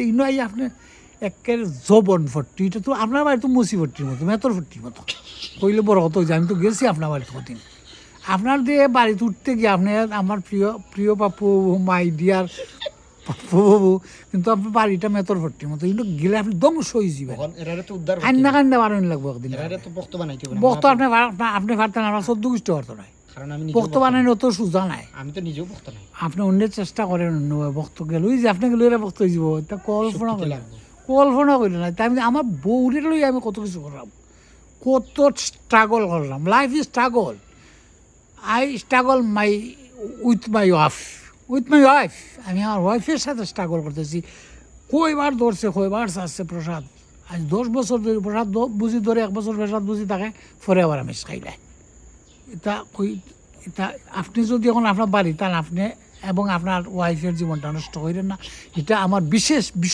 ইনো I আপনি একের জবন forty এটা তো আপনার বাড়ি তো মুসি ফট্টির মতো মেতর ফট্টির মতো কইলে বড় হতো যে আমি তো গেছি আপনার বাড়িতে কদিন আপনার দিয়ে বাড়িতে উঠতে গিয়ে আপনি আমার প্রিয় প্রিয় পাপু মাই ডিয়ার পাপু বাবু কিন্তু আপনার বাড়িটা মেতর ফট্টির মতো কিন্তু গেলে আপনি ধ্বংস হয়ে যাবেন কান্না কান্না বারণ লাগবে একদিন বক্ত আপনি পারতেন আমার 14 গোষ্ঠী পারতো নয় বক্ত বানানো অত সোজা নাই আমি তো নিজেও বক্তা নাই আপনি অন্যের চেষ্টা করেন অন্য বক্ত গেল ওই যে আপনি গেলে এরা বক্ত হয়ে যাব তা কল্পনা করি না তাই আমি আমার বউরে লই আমি কত কিছু করলাম কত স্ট্রাগল করলাম life is struggle I struggle with my wife আমি আমার ওয়াইফের সাথে স্ট্রাগল করতেছি কয়বার ধরছে কয়বার চাচ্ছে প্রসাদ আজ 10 বছর ধরে প্রসাদ বুঝি ধরে 1 বছর প্রসাদ বুঝি থাকে পরে আবার আমি খাইলাই এটা আপনি যদি এখন আপনার বাড়ি তাহলে আপনি এবং আপনার ওয়াইফের জীবনটা নষ্ট করেন না এটা আমার বিশেষ